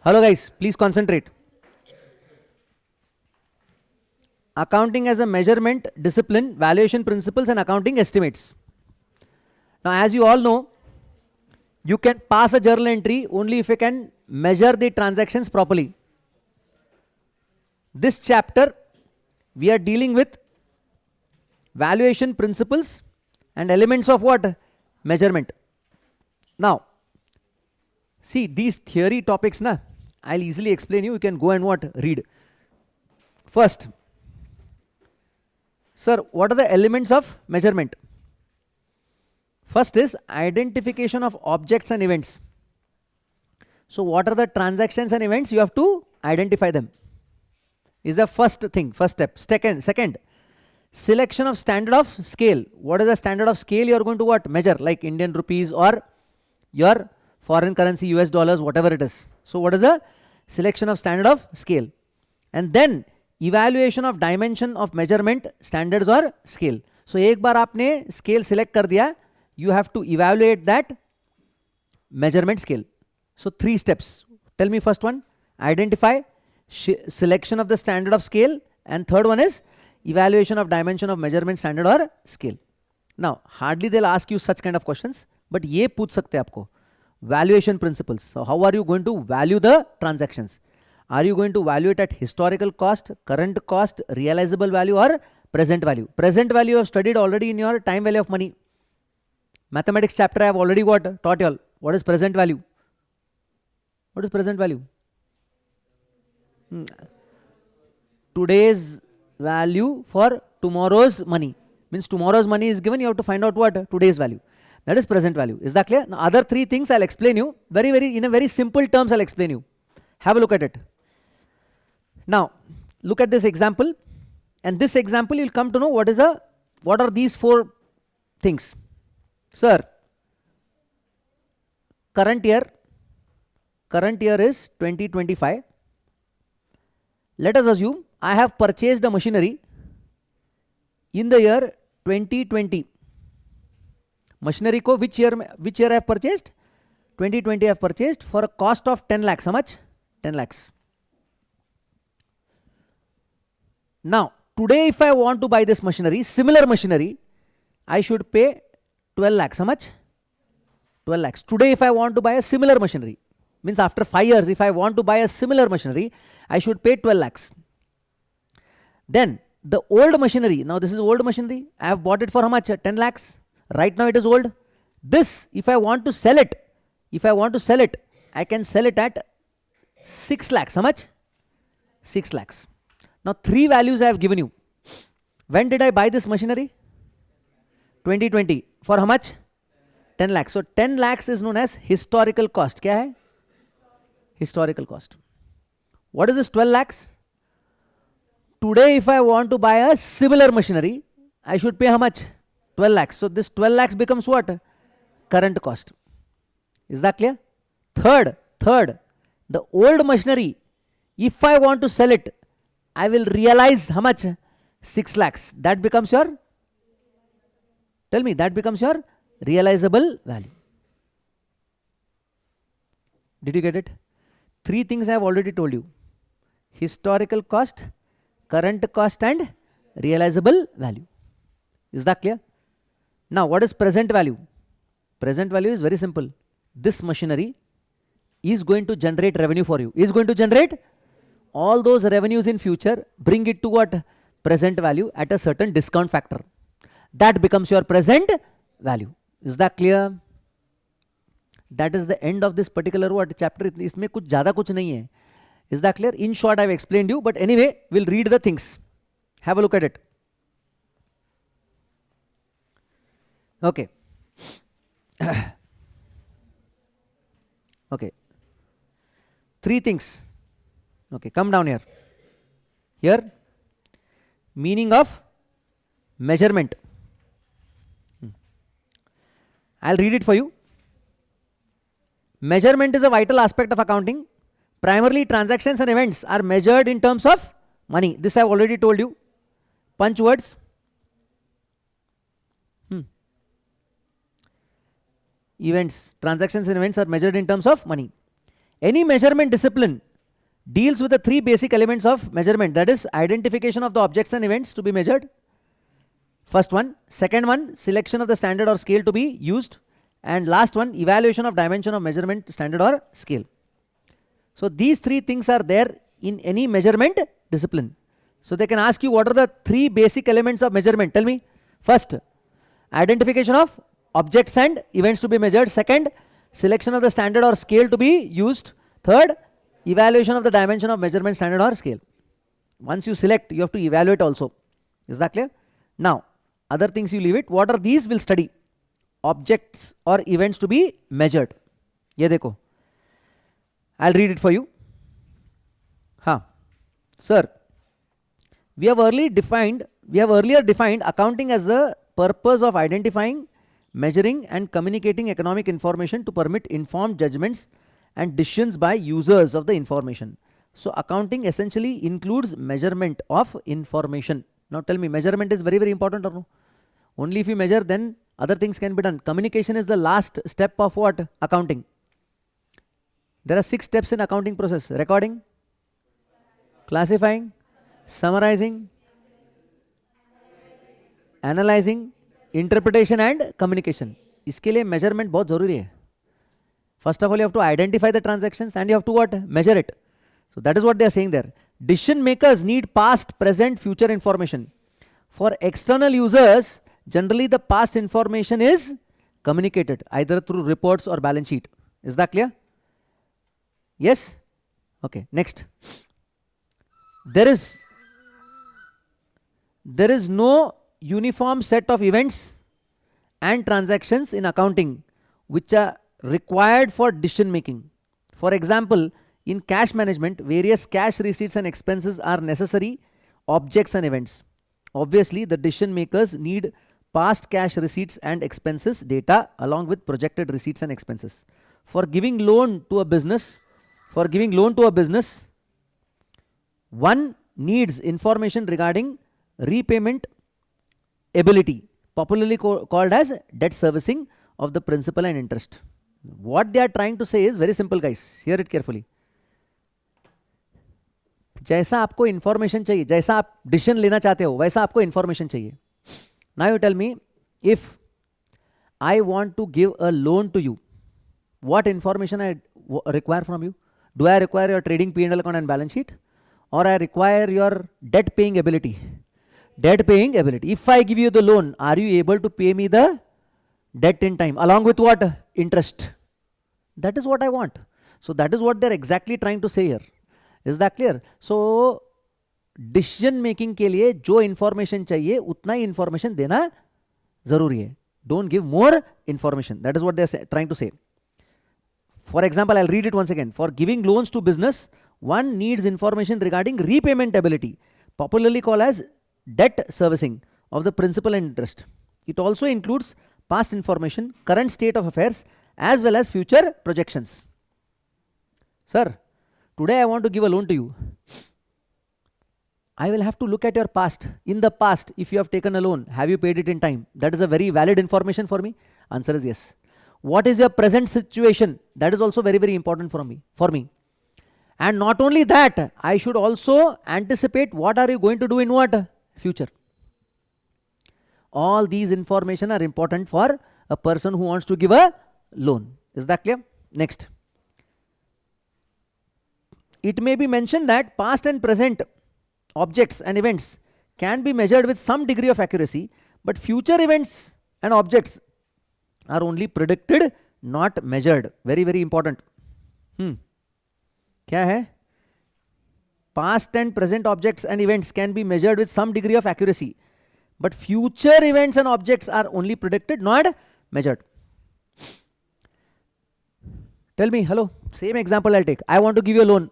Hello guys, please concentrate. Accounting as a measurement discipline, valuation principles and accounting estimates. Now as you all know, you can pass a journal entry only if you can measure the transactions properly. This chapter we are dealing with valuation principles and elements of what? Measurement. Now see these theory topics na, I'll easily explain you can go and what? Read. First, sir, what are the elements of measurement? First is identification of objects and events. So what are the transactions and events? You have to identify them. Is the first thing, first step. Second, selection of standard of scale. What is the standard of scale you are going to what? Measure, like Indian rupees or your foreign currency, US dollars, whatever it is. So what is the selection of standard of scale? And then evaluation of dimension of measurement standards or scale. So एक बार आपने scale select कर दिया, you have to evaluate that measurement scale. So 3 steps. Tell me first one, identify, selection of the standard of scale, and third one is evaluation of dimension of measurement standard or scale. Now hardly they'll ask you such kind of questions, but ये पूछ सकते हैं आपको. Valuation principles. So how are you going to value the transactions? Are you going to value it at historical cost, current cost, realizable value or present value? Present value you have studied already in your time value of money. Mathematics chapter I have already taught you all. What is present value? What is present value? Today's value for tomorrow's money. Means tomorrow's money is given, you have to find out what? Today's value. That is present value. Is that clear? Now other 3 things I'll explain you. In a very simple terms I'll explain you. Have a look at it. Now look at this example, and this example you'll come to know what are these 4 things. Sir, current year is 2025. Let us assume I have purchased a machinery in the year 2020. Machinery ko which year I have purchased? 2020 I have purchased for a cost of 10 lakhs. How much? 10 lakhs. Now today if I want to buy this machinery, similar machinery, I should pay 12 lakhs. How much? 12 lakhs. Today if I want to buy a similar machinery, means after 5 years if I want to buy a similar machinery, I should pay 12 lakhs. Then the old machinery, now this is old machinery, I have bought it for how much? 10 lakhs. Right now it is old. This if I want to sell it, I can sell it at 6 lakhs. How much? 6 lakhs. Now 3 values I have given you. When did I buy this machinery? 2020. For how much? 10 lakhs. So 10 lakhs is known as historical cost. Kya hai? Historical cost. What is this 12 lakhs? Today if I want to buy a similar machinery, I should pay how much? 12 lakhs. So this 12 lakhs becomes what? Current cost. Is that clear? Third, the old machinery, if I want to sell it, I will realize how much? 6 lakhs. That becomes your, tell me, that becomes your realizable value. Did you get it? 3 things I have already told you. Historical cost, current cost and realizable value. Is that clear? Now what is present value? Present value is very simple. This machinery is going to generate revenue for you. Is going to generate all those revenues in future, bring it to what? Present value at a certain discount factor. That becomes your present value. Is that clear? That is the end of this particular what chapter. इसमें कुछ ज़्यादा कुछ नहीं है. Is that clear? In short, I have explained you, but anyway, we'll read the things. Have a look at it. Okay. Okay. 3 things. Okay, come down here. Here, meaning of measurement. I'll read it for you. Measurement is a vital aspect of accounting. Primarily, transactions and events are measured in terms of money. This I have already told you. Punch words. Events, transactions and events are measured in terms of money. Any measurement discipline deals with the three basic elements of measurement, that is identification of the objects and events to be measured, first one. Second one, selection of the standard or scale to be used, and last one, evaluation of dimension of measurement standard or scale. So these three things are there in any measurement discipline. So they can ask you, what are the three basic elements of measurement? Tell me. First, identification of objects and events to be measured. Second, selection of the standard or scale to be used. Third, evaluation of the dimension of measurement standard or scale. Once you select, you have to evaluate also. Is that clear? Now, other things you leave it. What are these? We'll study. Objects or events to be measured. Ye dekho. I'll read it for you. Sir, we have earlier defined accounting as the purpose of identifying, measuring and communicating economic information to permit informed judgments and decisions by users of the information. So accounting essentially includes measurement of information. Now tell me, measurement is very, very important or no? Only if you measure, then other things can be done. Communication is the last step of what? Accounting. There are 6 steps in accounting process. Recording, classifying, summarizing, analyzing, interpretation and communication. इसके लिए measurement बहुत जरूरी है. First of all, you have to identify the transactions and you have to what? Measure it. So that is what they are saying there. Decision makers need past, present, future information. For external users, generally the past information is communicated either through reports or balance sheet. Is that clear? Yes? Okay, next. There is no uniform set of events and transactions in accounting which are required for decision making. For example, in cash management, various cash receipts and expenses are necessary objects and events. Obviously, the decision makers need past cash receipts and expenses data along with projected receipts and expenses. For giving loan to a business, one needs information regarding repayment ability, popularly called as debt servicing of the principal and interest. What they are trying to say is very simple, guys. Hear it carefully. जैसा आपको information चाहिए, जैसा आप decision लेना चाहते हो, वैसा आपको information चाहिए. Now you tell me, if I want to give a loan to you, what information I require from you? Do I require your trading P&L account and balance sheet? Or I require your debt paying ability? Debt paying ability. If I give you the loan, are you able to pay me the debt in time along with what? Interest. That is what I want. So that is what they're exactly trying to say here. Is that clear? So decision making के लिए जो information चाहिए उतना ही information देना जरूरी है. Don't give more information. That is what they're trying to say. For example, I'll read it once again. For giving loans to business, one needs information regarding repayment ability, popularly called as debt servicing of the principal and interest. It also includes past information, current state of affairs, as well as future projections. Sir, today I want to give a loan to you. I will have to look at your past. In the past, if you have taken a loan, have you paid it in time? That is a very valid information for me. Answer is yes. What is your present situation? That is also very, very important for me. And not only that, I should also anticipate what are you going to do in what? Future. All these information are important for a person who wants to give a loan. Is that clear? Next. It may be mentioned that past and present objects and events can be measured with some degree of accuracy, but future events and objects are only predicted, not measured. Very, very important. क्या है? Past and present objects and events can be measured with some degree of accuracy, but future events and objects are only predicted, not measured. Tell me, hello, same example I'll take. I want to give you a loan.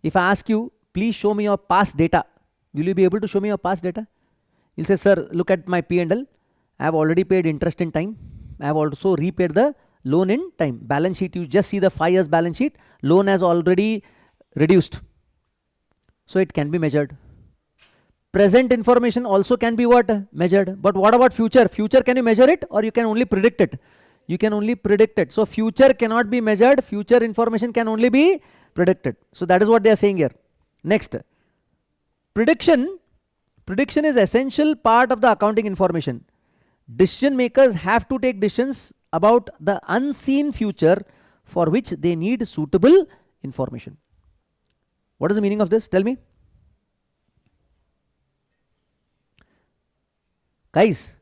If I ask you, please show me your past data, will you be able to show me your past data? You'll say, sir, look at my P&L. I have already paid interest in time. I have also repaid the loan in time. Balance sheet, you just see the 5 years balance sheet. Loan has already reduced. So it can be measured. Present information also can be what? Measured. But what about future? Future, can you measure it or you can only predict it? You can only predict it. So future cannot be measured. Future information can only be predicted. So that is what they are saying here. Next, prediction. Prediction is essential part of the accounting information. Decision makers have to take decisions about the unseen future for which they need suitable information. What is the meaning of this? Tell me. Guys,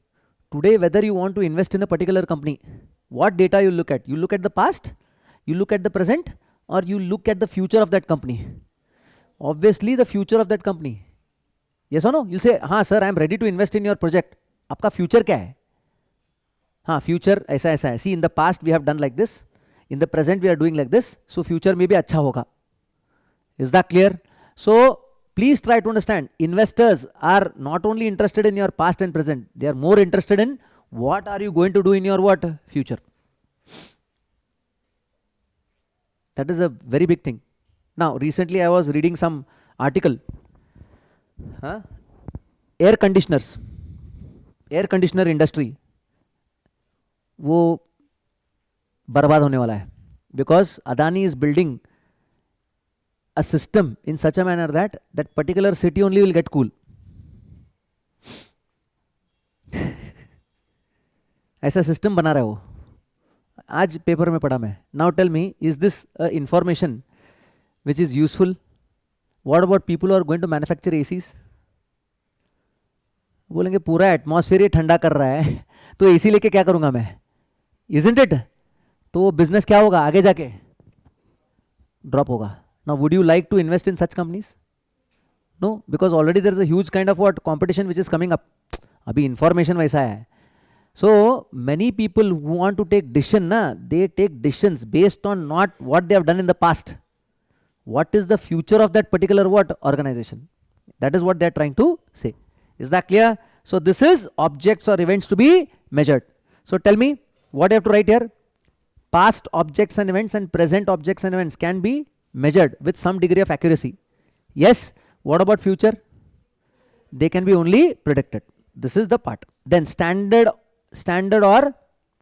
today whether you want to invest in a particular company, what data you look at? You look at the past, you look at the present, or you look at the future of that company? Obviously the future of that company. Yes or no? You'll say, हाँ sir, I am ready to invest in your project. आपका future क्या है? हाँ, future ऐसा ऐसा है. See, in the past we have done like this. In the present we are doing like this. So future में भी अच्छा होगा. Is that clear? So please try to understand. Investors are not only interested in your past and present. They are more interested in what are you going to do in your what? Future. That is a very big thing. Now, recently I was reading some article. Air conditioners. Air conditioner industry. वो बर्बाद होने वाला है. Because Adani is building a system in such a manner that that particular city only will get cool. ऐसा system बना रहा है वो. आज पेपर में पढ़ा मैं. Now tell me, is this information which is useful? What about people who are going to manufacture ACs? बोलेंगे पूरा एटमॉस्फेयर ये ठंडा कर रहा है तो एसी लेके क्या करूंगा मैं? Isn't it? तो बिजनेस क्या होगा आगे जाके? ड्रॉप होगा. Now would you like to invest in such companies? No, because already there is a huge kind of what competition which is coming up. अभी information वैसा है. So many people who want to take decision ना, they take decisions based on not what they have done in the past. What is the future of that particular what organization? That is what they are trying to say. Is that clear? So this is objects or events to be measured. So tell me what you have to write here. Past objects and events and present objects and events can be measured with some degree of accuracy. Yes. What about future? They can be only predicted. This is the part. Then standard or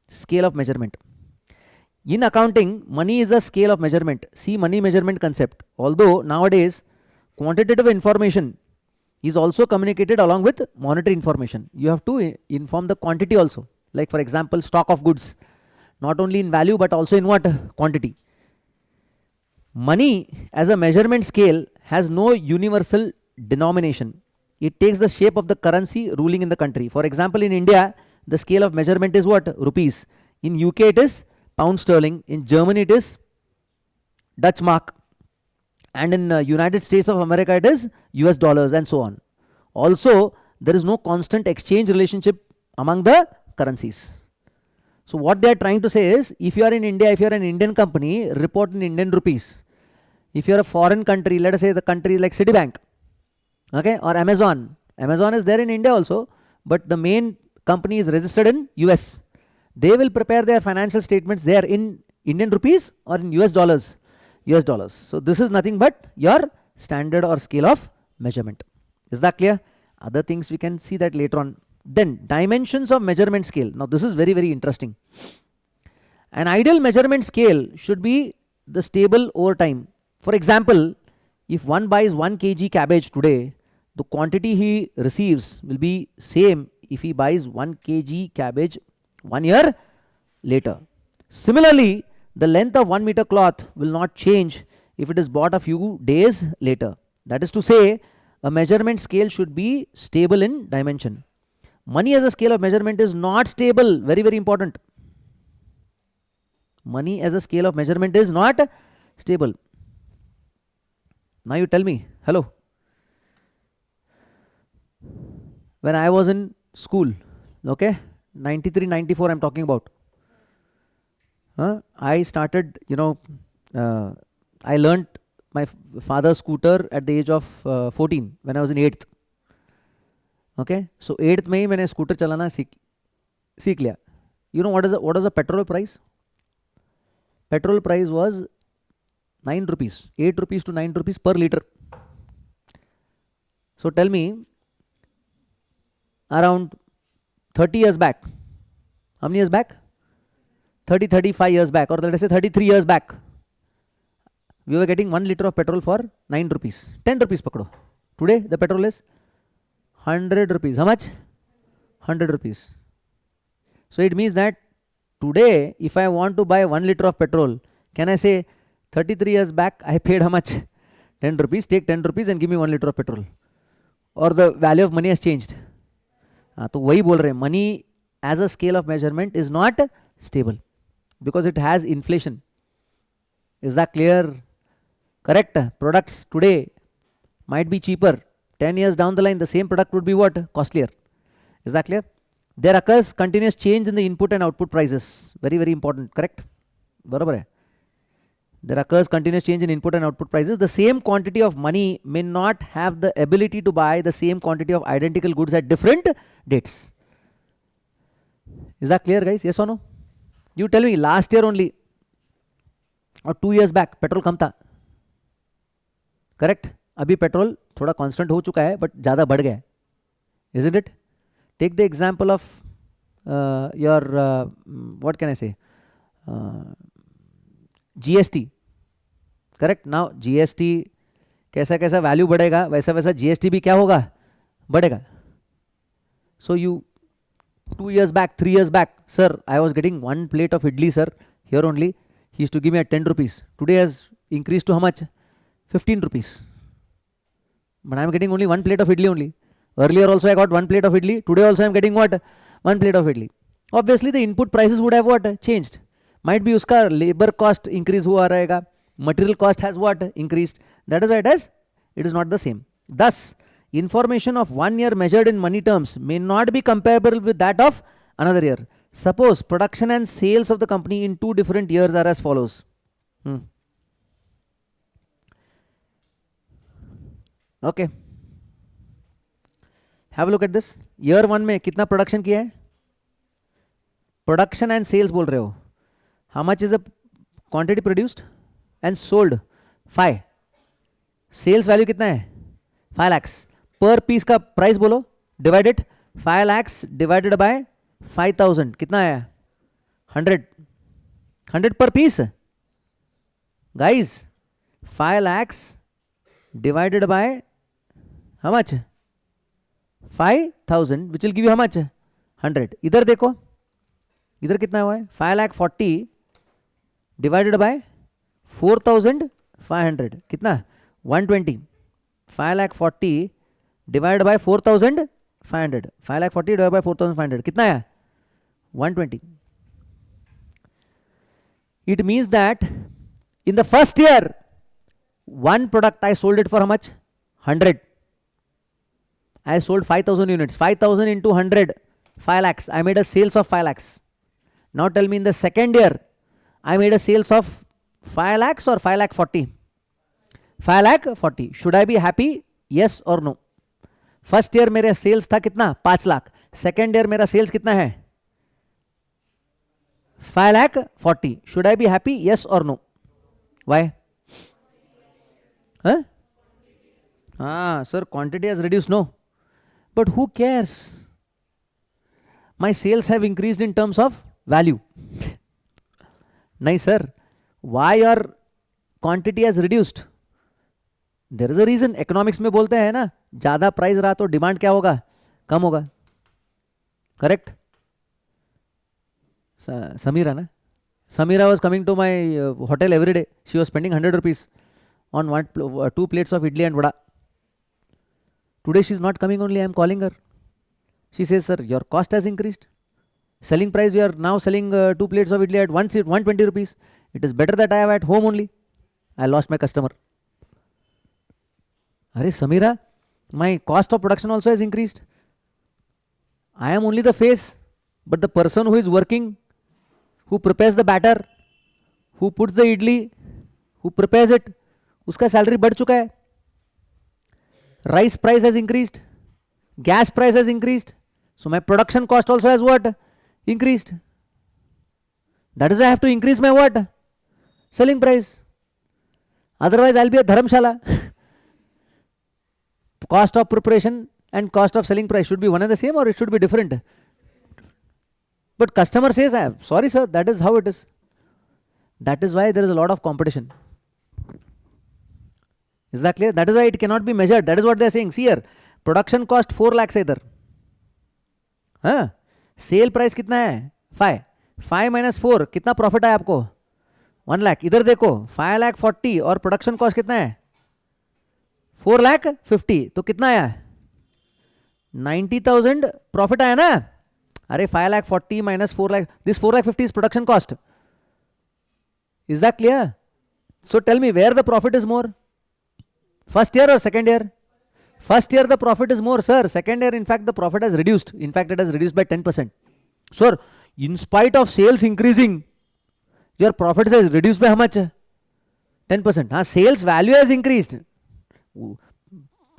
scale of measurement. In accounting, money is a scale of measurement. See money measurement concept. Although nowadays quantitative information is also communicated along with monetary information. You have to inform the quantity also. Like for example, stock of goods. Not only in value but also in what? Quantity. Money as a measurement scale has no universal denomination. It takes the shape of the currency ruling in the country. For example, in India, the scale of measurement is what? Rupees. In UK it is pound sterling. In Germany it is Dutch mark. And in United States of America it is US dollars and so on. Also, there is no constant exchange relationship among the currencies. So what they are trying to say is, if you are in India, if you are an Indian company, report in Indian rupees. If you are a foreign country, let us say the country like Citibank, okay, or Amazon. Amazon is there in India also, but the main company is registered in US. They will prepare their financial statements there in Indian rupees or in US dollars. US dollars. So this is nothing but your standard or scale of measurement. Is that clear? Other things we can see that later on. Then dimensions of measurement scale. Now this is very, very interesting. An ideal measurement scale should be the stable over time. For example, if one buys 1 kg cabbage today, the quantity he receives will be same if he buys 1 kg cabbage 1 year later. Similarly, the length of 1 meter cloth will not change if it is bought a few days later. That is to say, a measurement scale should be stable in dimension. Money as a scale of measurement is not stable. Very, very important. Money as a scale of measurement is not stable. Now you tell me, hello. When I was in school, okay, 93, 94 I'm talking about. I started, I learnt my father's scooter at the age of 14 when I was in 8th. Okay, so 8th में ही मैंने scooter चलाना सीख लिया. You know what was the petrol price? Petrol price was 9 rupees, 8 rupees to 9 rupees per liter. So tell me, around 30 years back, how many years back? 35 years back, or let us say 33 years back, we were getting 1 liter of petrol for 9 rupees. 10 rupees pakdo. Today the petrol is 100 rupees. How much? 100 rupees. So it means that today, if I want to buy 1 liter of petrol, can I say 33 years back I paid how much? 10 rupees. Take 10 rupees and give me 1 liter of petrol. Or the value of money has changed. तो वही बोल रहे हैं, money as a scale of measurement is not stable because it has inflation. Is that clear? Correct. Products today might be cheaper. 10 years down the line, the same product would be what? Costlier. Is that clear? There occurs continuous change in the input and output prices. Very, very important. Correct? बराबर है. There occurs continuous change in input and output prices. The same quantity of money may not have the ability to buy the same quantity of identical goods at different dates. Is that clear, guys? Yes or no? You tell me, last year only or 2 years back, petrol कम था. Correct? अभी petrol थोड़ा constant हो चुका है but ज़्यादा बढ़ गया है. Isn't it? Take the example of your what can I say? GST. Correct? Now GST कैसा कैसा वैल्यू बढ़ेगा वैसा वैसा GST भी क्या होगा? बढ़ेगा. So you 2 years back, 3 years back, sir, I was getting 1 plate of idli, sir, here only. He used to give me at 10 rupees. Today has increased to how much? 15 rupees. But I am getting only 1 plate of idli only. Earlier also I got 1 plate of idli. Today also I am getting what? 1 plate of idli. Obviously the input prices would have what? Changed. Might be uska labor cost increase hua rahega. Material cost has what? Increased. That is why it is not the same. Thus, information of 1 year measured in money terms may not be comparable with that of another year. Suppose production and sales of the company in 2 different years are as follows. Okay. Have a look at this. Year 1 में कितना production किया है? Production and sales बोल रहे हो. How much is the quantity produced and sold? 5. Sales value कितना है? 5 lakhs. Per piece का price बोलो. Divide it. 5 lakhs divided by 5,000. कितना है? 100. 100 per piece. Guys, 5 lakhs divided by how much? 5,000, which will give you how much? 100. इधर देखो, इधर कितना हुआ है? 5,40,000 divided by 4,500. कितना? 120. 5,40,000 divided by 4,500. 5,40,000 divided by 4,500. कितना है? 120. It means that in the first year, one product I sold it for how much? 100. I sold 5,000 units. 5,000 into 100, 5 lakhs. I made a sales of 5 lakhs. Now tell me, in the second year, I made a sales of 5 lakhs or 5,40,000? 5,40,000. Should I be happy? Yes or no? First year मेरा sales था कितना? 5 lakh. Second year मेरा sales कितना है? 5,40,000. Should I be happy? Yes or no? Why? Huh? Sir, quantity has reduced. No. But who cares? My sales have increased in terms of value. Nahi, sir. Why your quantity has reduced? There is a reason. Economics में बोलते हैं ना, ज़्यादा price रहा तो demand क्या होगा? कम होगा. Correct? Samira, na? Samira was coming to my hotel every day. She was spending 100 rupees on 2 plates of idli and vada. Today she is not coming only, I am calling her. She says, sir, your cost has increased. Selling price, you are now selling 2 plates of idli at 120 rupees. It is better that I have at home only. I lost my customer. Are Samira, my cost of production also has increased. I am only the face, but the person who is working, who prepares the batter, who puts the idli, who prepares it, uska salary बढ़ चुका है. Rice price has increased. Gas price has increased. So my production cost also has what? Increased. That is why I have to increase my what? Selling price. Otherwise I'll be a dharamshala. Cost of preparation and cost of selling price should be one and the same, or it should be different? But customer says, sorry sir, that is how it is. That is why there is a lot of competition. Is that clear? That is why it cannot be measured. That is what they are saying. See here, production cost 4 lakhs है इधर, हाँ, sale price कितना है 5, 5 minus 4 कितना profit आया आपको 1 लाख. इधर देखो 5 लाख 40 और प्रोडक्शन कॉस्ट कितना है 4 लाख 50, तो कितना आया 90,000 प्रॉफिट आया ना. अरे 5 lakh 40 minus 4 lakh, this 4 lakh 50 is production cost. Is that clear? So tell me where the profit is more, first year or second year? First year the profit is more, sir. Second year in fact the profit has reduced. In fact it has reduced by 10%. Sir, in spite of sales increasing, your profit has reduced by how much? 10%. Sales value has increased,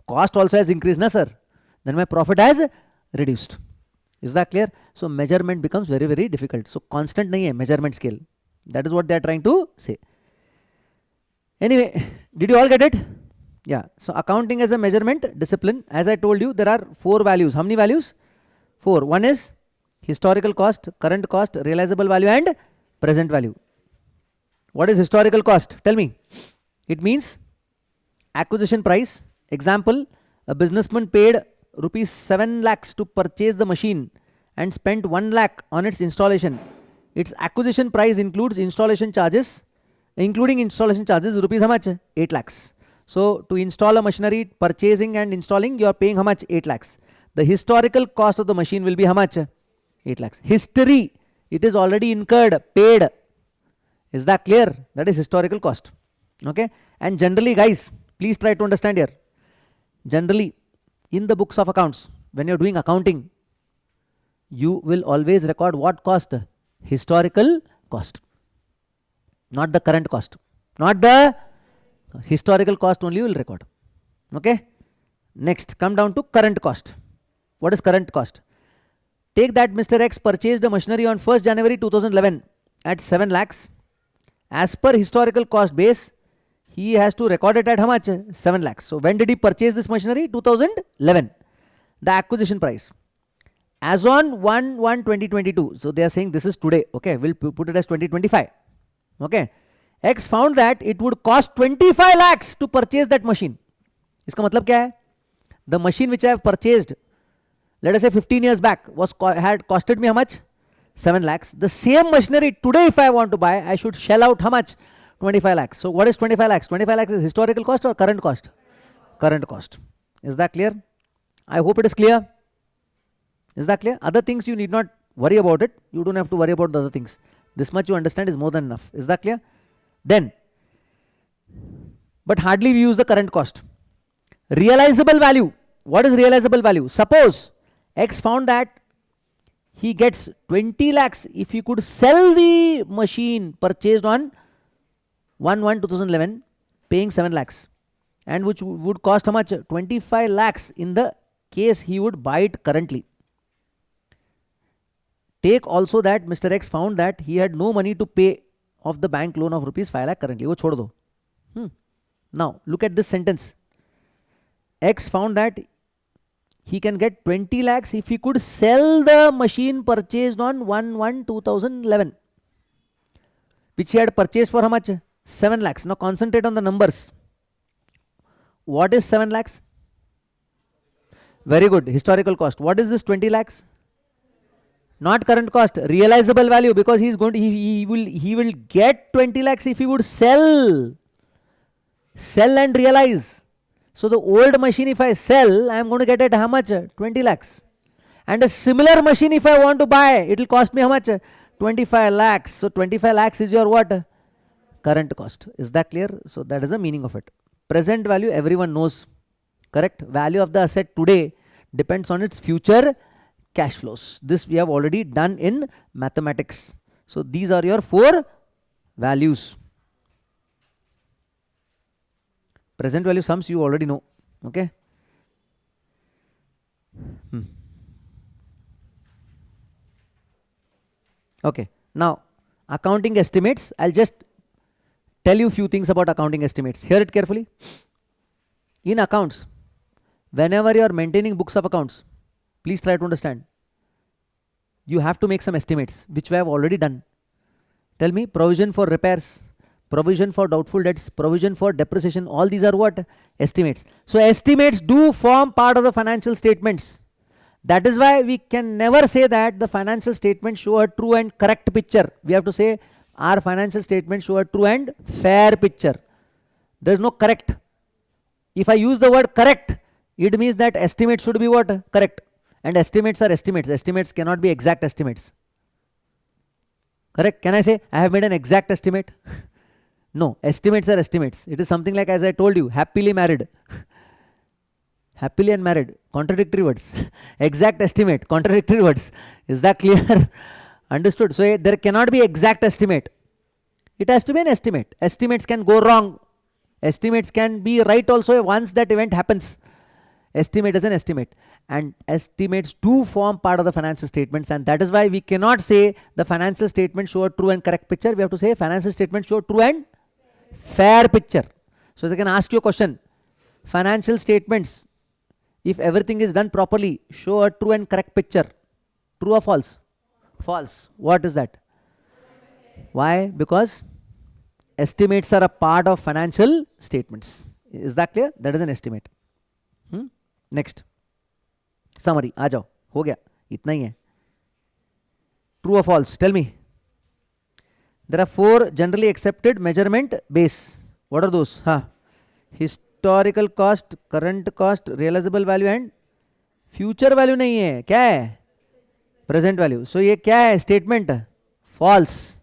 cost also has increased, na sir? Then my profit has reduced. Is that clear? So measurement becomes very, very difficult. So constant nahi hai measurement scale. That is what they are trying to say. Anyway, did you all get it? Yeah. So accounting as a measurement discipline, as I told you, there are 4 values. How many values? 4. One is historical cost, current cost, realizable value and present value. What is historical cost? Tell me. It means acquisition price. Example, a businessman paid rupees 7 lakhs to purchase the machine and spent 1 lakh on its installation. Its acquisition price includes installation charges, including installation charges, rupees how much? 8 lakhs. So to install a machinery, purchasing and installing, you are paying how much? 8 lakhs. The historical cost of the machine will be how much? 8 lakhs. History, it is already incurred, paid. Is that clear? That is historical cost. Okay. And generally guys, please try to understand here. Generally, in the books of accounts, when you're doing accounting, you will always record what cost? Historical cost, not the current cost. Not the historical cost only you will record. Okay. Next, come down to current cost. What is current cost? Take that Mr. X purchased the machinery on 1st January 2011 at 7 lakhs. As per historical cost base, he has to record it at how much? 7 lakhs. So when did he purchase this machinery? 2011. The acquisition price. As on 1/1/2022. So they are saying this is today. Okay, we'll put it as 2025. Okay. X found that it would cost 25 lakhs to purchase that machine. इसका मतलब क्या है? The machine which I have purchased, let us say 15 years back, had costed me how much? 7 lakhs. The same machinery today, if I want to buy, I should shell out how much? 25 lakhs. So what is 25 lakhs? 25 lakhs is historical cost or current cost? Current cost. Is that clear? I hope it is clear. Is that clear? Other things you need not worry about it. You don't have to worry about the other things. This much you understand is more than enough. Is that clear? Then, but hardly we use the current cost. Realizable value. What is realizable value? Suppose X found that he gets 20 lakhs if he could sell the machine purchased on 1/1/2011 paying 7 lakhs, and which would cost how much? 25 lakhs in the case he would buy it currently. Take also that Mr. X found that he had no money to pay of the bank loan of rupees 5 lakh currently. वो छोड़ दो. Now look at this sentence. X found that he can get 20 lakhs if he could sell the machine purchased on 1/1/2011, which he had purchased for how much? 7 lakhs. Now concentrate on the numbers. What is 7 lakhs? Very good. Historical cost. What is this 20 lakhs? Not current cost, realizable value, because he is going to, he will get 20 lakhs if he would sell and realize. So the old machine, if I sell, I am going to get it how much? 20 lakhs. And a similar machine, if I want to buy, it will cost me how much? 25 lakhs. So 25 lakhs is your what? Current cost. Is that clear? So that is the meaning of it. Present value, everyone knows. Correct? Value of the asset today depends on its future cash flows. This we have already done in mathematics. So these are your 4 values. Present value sums you already know. Okay. Okay. Now accounting estimates. I'll just tell you few things about accounting estimates. Hear it carefully. In accounts, whenever you are maintaining books of accounts, please try to understand. You have to make some estimates, which we have already done. Tell me, provision for repairs, provision for doubtful debts, provision for depreciation, all these are what? Estimates. So estimates do form part of the financial statements. That is why we can never say that the financial statements show a true and correct picture. We have to say our financial statements show a true and fair picture. There is no correct. If I use the word correct, it means that estimates should be what? Correct. And estimates are estimates. Estimates cannot be exact estimates. Correct? Can I say I have made an exact estimate? No, estimates are estimates. It is something like, as I told you, happily married. Happily and married, contradictory words. Exact estimate, contradictory words. Is that clear? Understood? So there cannot be exact estimate. It has to be an estimate. Estimates can go wrong. Estimates can be right also once that event happens. Estimate is an estimate. And estimates do form part of the financial statements, and that is why we cannot say the financial statements show a true and correct picture. We have to say financial statements show true and fair picture. So they can ask you a question. Financial statements, if everything is done properly, show a true and correct picture. True or false? False. What is that? Why? Because estimates are a part of financial statements. Is that clear? That is an estimate. Next. Summary. आ जाओ. हो गया. इतना ही है. True or false? Tell me. There are 4 generally accepted measurement base. What are those? Historical cost, current cost, realizable value and future value नहीं है. क्या है? Present value. So ये क्या है? Statement. False.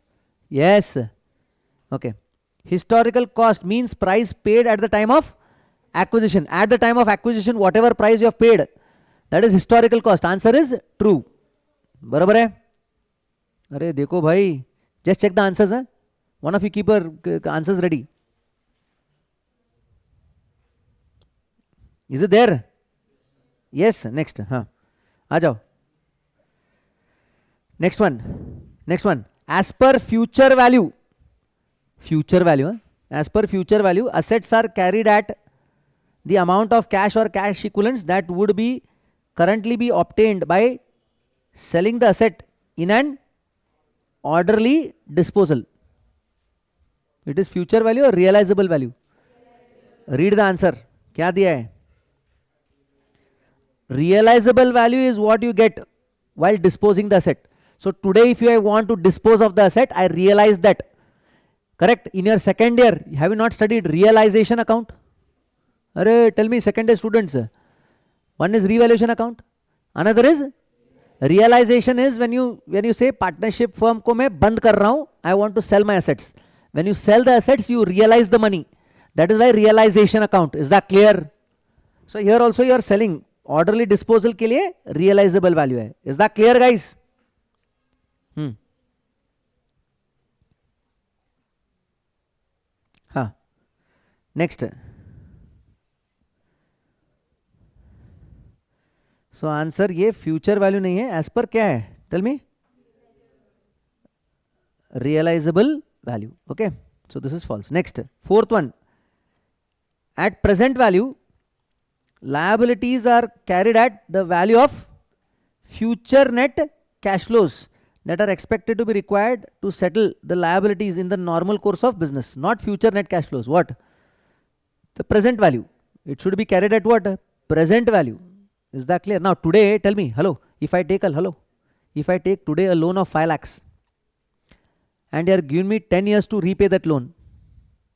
Yes. Okay. Historical cost means price paid at the time of acquisition. At the time of acquisition, whatever price you have paid, that is historical cost. Answer is true. बराबर है? अरे देखो भाई, just check the answers. One of you keep your answers ready. Is it there? Yes. Next. आ जाओ. Next one. As per future value. Future value. As per future value, assets are carried at the amount of cash or cash equivalents that would be currently be obtained by selling the asset in an orderly disposal. It is future value or realizable value? Read the answer. क्या दिया है? Realizable value is what you get while disposing the asset. So today if you want to dispose of the asset, I realize that. Correct? In your second year, have you not studied realization account? Arey, tell me, second year students. One is revaluation account. Another is realization is when you say partnership firm को मैं बंद कर रहा हूँ, I want to sell my assets. When you sell the assets, you realize the money. That is why realization account. Is that clear? So here also you are selling. Orderly disposal के लिए realizable value है. Is that clear, guys? Next. So answer ये future value नहीं है. As per क्या है? Tell me. Realizable value. Okay. So this is false. Next. Fourth one. At present value, liabilities are carried at the value of future net cash flows that are expected to be required to settle the liabilities in the normal course of business. Not future net cash flows. What? The present value. It should be carried at what? Present value. Is that clear? Now today, tell me, if I take today a loan of 5 lakhs and you are giving me 10 years to repay that loan.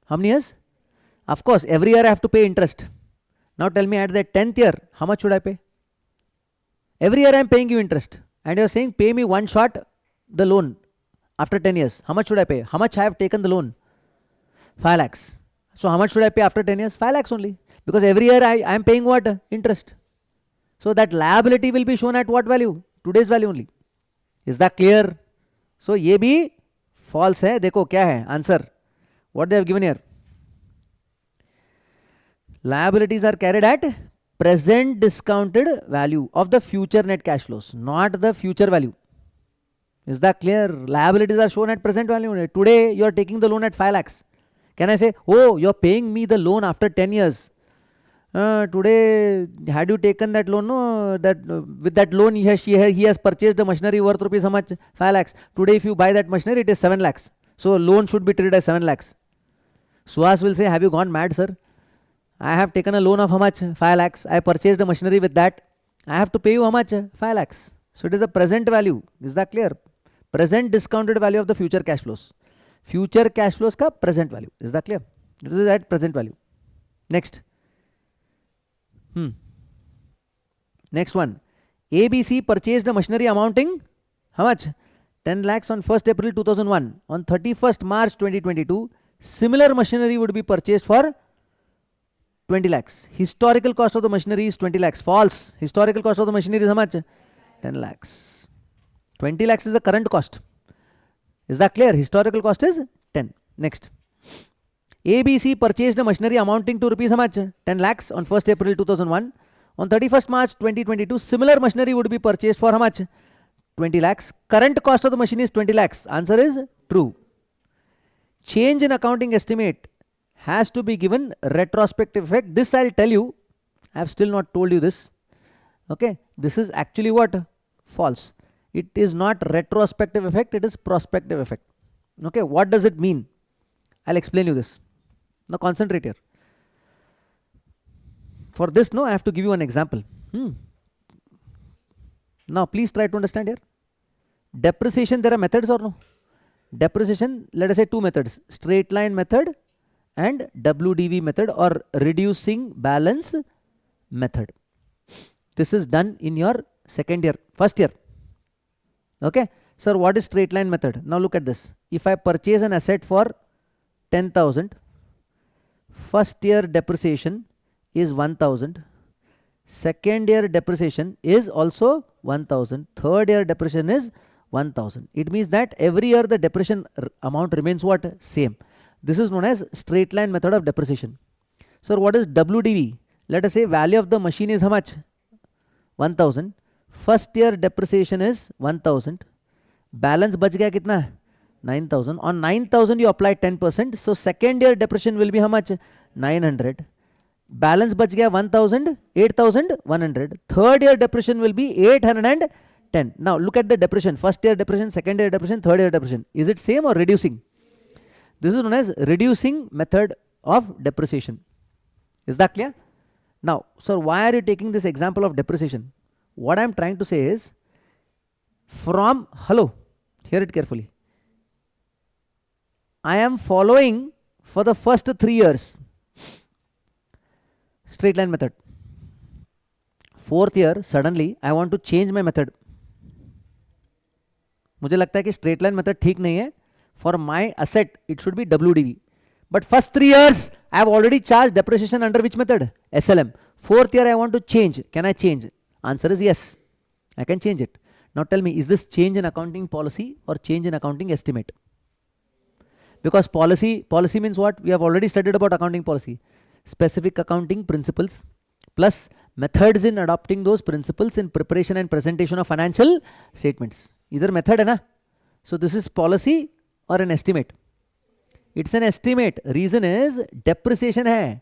How many years? Of course, every year I have to pay interest. Now tell me, at the 10th year, how much should I pay? Every year I am paying you interest and you are saying pay me one shot the loan after 10 years. How much should I pay? How much I have taken the loan? 5 lakhs. So how much should I pay after 10 years? 5 lakhs only. Because every year I am paying what? Interest. So that liability will be shown at what value? Today's value only. Is that clear? So ये भी false है. देखो क्या है answer. What they have given here. Liabilities are carried at present discounted value of the future net cash flows, not the future value. Is that clear? Liabilities are shown at present value. Today you are taking the loan at 5 lakhs. Can I say, oh, you are paying me the loan after 10 years? Today, had you taken that loan? No, that with that loan he has purchased a machinery worth rupees how much? 5 lakhs. Today, if you buy that machinery, it is 7 lakhs. So loan should be treated as 7 lakhs. Suhas will say, have you gone mad, sir? I have taken a loan of how much? 5 lakhs. I purchased a machinery with that. I have to pay you how much? 5 lakhs. So it is a present value. Is that clear? Present discounted value of the future cash flows. Future cash flows ka present value. Is that clear? This is at present value. Next. Next one. ABC purchased a machinery amounting how much? 10 lakhs on 1st April 2001. On 31st March 2022, similar machinery would be purchased for 20 lakhs. Historical cost of the machinery is 20 lakhs. False. Historical cost of the machinery is how much? 10 lakhs. 20 lakhs is the current cost. Is that clear? Historical cost is 10. Next. ABC purchased a machinery amounting to rupees how much? 10 lakhs on 1st April 2001. On 31st March 2022, similar machinery would be purchased for how much? 20 lakhs. Current cost of the machine is 20 lakhs. Answer is true. Change in accounting estimate has to be given retrospective effect. This I'll tell you. I have still not told you this. Okay. This is actually what? False. It is not retrospective effect. It is prospective effect. Okay. What does it mean? I'll explain you this. Now concentrate here. For this, no, I have to give you an example. Now please try to understand here. Depreciation, there are methods or no? Depreciation, let us say two methods. Straight line method and WDV method or reducing balance method. This is done in your second year, first year. Okay. Sir, what is straight line method? Now look at this. If I purchase an asset for 10,000, first year depreciation is 1,000. Second year depreciation is also 1,000. Third year depreciation is 1,000. It means that every year the depreciation amount remains what? Same. This is known as straight line method of depreciation. So what is WDV? Let us say value of the machine is how much? 1,000. First year depreciation is 1,000. Balance bach gaya kitna? 9,000. On 9,000 you apply 10%. So second year depreciation will be how much? 900. Balance bach gaya 1,000, 8,100. Third year depreciation will be 810. Now look at the depreciation. First year depreciation, second year depreciation, third year depreciation. Is it same or reducing? This is known as reducing method of depreciation. Is that clear? Now, sir, why are you taking this example of depreciation? What I am trying to say is from, hello, hear it carefully. I am following for the first 3 years straight line method. Fourth year, suddenly I want to change my method. मुझे लगता है कि straight line method ठीक नहीं है. For my asset, it should be WDV. But first 3 years, I have already charged depreciation under which method? SLM. Fourth year, I want to change. Can I change? Answer is yes. I can change it. Now tell me, is this change in accounting policy or change in accounting estimate? Because policy means what? We have already studied about accounting policy. Specific accounting principles plus methods in adopting those principles in preparation and presentation of financial statements. Either method hai na? So this is policy or an estimate. It's an estimate. Reason is depreciation hai.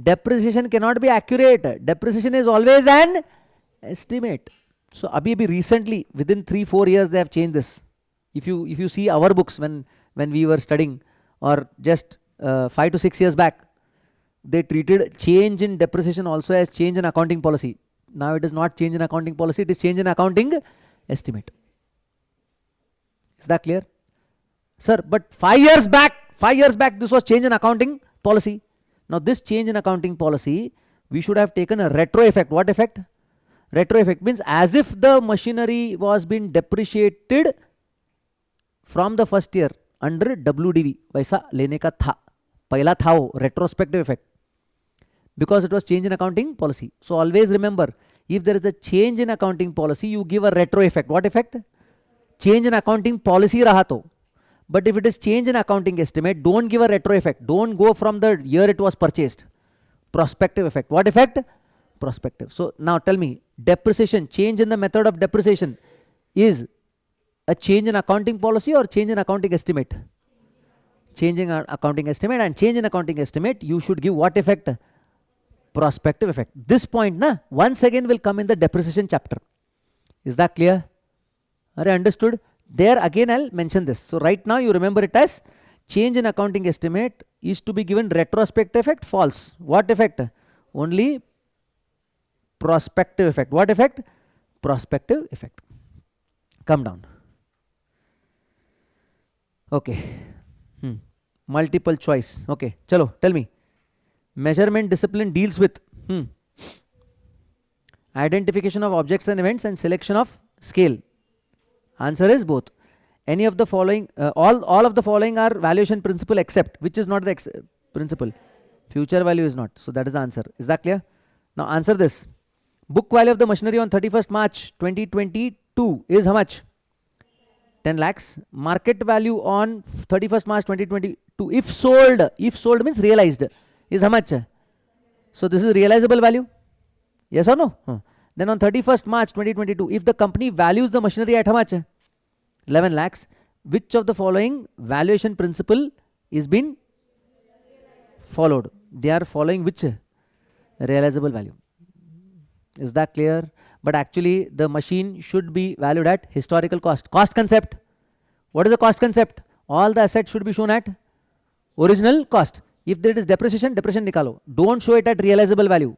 Depreciation cannot be accurate. Depreciation is always an estimate. So abhi recently, within 3-4 years, they have changed this. If you see our books when we were studying, or just 5 to 6 years back, they treated change in depreciation also as change in accounting policy. Now it is not change in accounting policy, it is change in accounting estimate. Is that clear? Sir, but 5 years back, this was change in accounting policy. Now this change in accounting policy, we should have taken a retro effect. What effect? Retro effect means as if the machinery was being depreciated from the first year under WDV. वैसा लेने का था. पहला था वो retrospective effect. Because it was change in accounting policy. So always remember, if there is a change in accounting policy, you give a retro effect. What effect? Change in accounting policy raha to. But if it is change in accounting estimate, don't give a retro effect. Don't go from the year it was purchased. Prospective effect. What effect? Prospective. So now tell me, depreciation, change in the method of depreciation is a change in accounting policy or change in accounting estimate? Change in accounting estimate, and change in accounting estimate, you should give what effect? prospective effect. This point na once again will come in the depreciation chapter. Is that clear? Are you understood? There again I'll mention this. So right now you remember it as change in accounting estimate is to be given retrospective effect, false. What effect? Only prospective effect. What effect? Prospective effect. Come down. Okay. Multiple choice. Okay. Chalo, tell me. Measurement discipline deals with identification of objects and events and selection of scale. Answer is both. Any of the following, all of the following are valuation principle except which is not the principle. Future value is not. So that is the answer. Is that clear? Now answer this. Book value of the machinery on 31st March 2022 is how much? 10 lakhs. Market value on 31st March 2022 if sold means realized is how much? So this is realizable value. Yes or no? Then on 31st March 2022 if the company values the machinery at how much? 11 lakhs. Which of the following valuation principle is been followed? They are following which? Realizable value. Is that clear? But actually the machine should be valued at historical cost. Cost concept. What is the cost concept? All the assets should be shown at original cost. If there is depreciation nikalo. Don't show it at realizable value.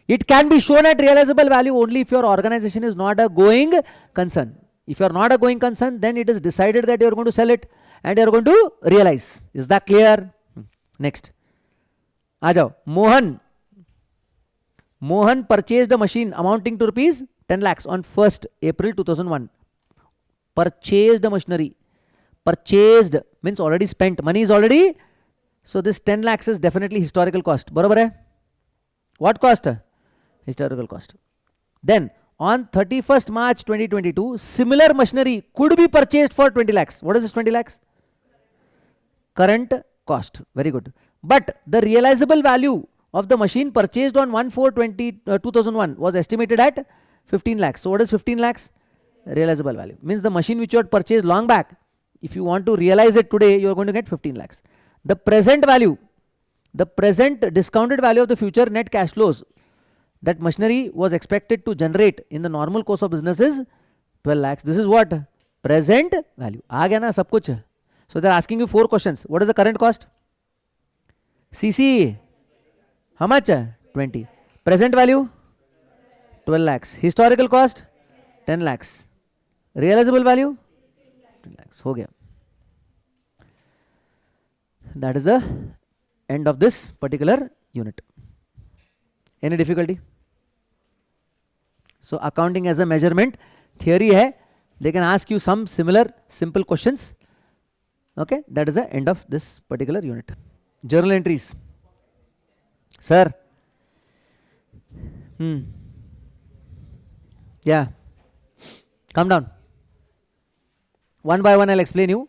It can be shown at realizable value only if your organization is not a going concern. If you are not a going concern, then it is decided that you are going to sell it and you are going to realize. Is that clear? Next. Ajao. Mohan purchased a machine amounting to rupees 10 lakhs on 1st April 2001. Purchased the machinery. Purchased means already spent. Money is already. So this 10 lakhs is definitely historical cost. Barabar hai? What cost? Historical cost. Then on 31st March 2022, similar machinery could be purchased for 20 lakhs. What is this 20 lakhs? Current cost. Very good. But the realizable value of the machine purchased on 1/4/2001 was estimated at 15 lakhs. So what is 15 lakhs? Realizable value. Means the machine which you had purchased long back, if you want to realize it today, you are going to get 15 lakhs. The present value, the present discounted value of the future net cash flows that machinery was expected to generate in the normal course of business is 12 lakhs. This is what? Present value. Aa gaya na sab kuch. So they are asking you 4 questions. What is the current cost? CC. How much? 20. Present value? 12 lakhs. Historical cost? 10 lakhs. Realizable value? 10 lakhs. Ho gaya. That is the end of this particular unit. Any difficulty? So accounting as a measurement theory hai. They can ask you some similar simple questions. Okay, that is the end of this particular unit. Journal entries. Sir. Yeah. Come down. One by one I'll explain you.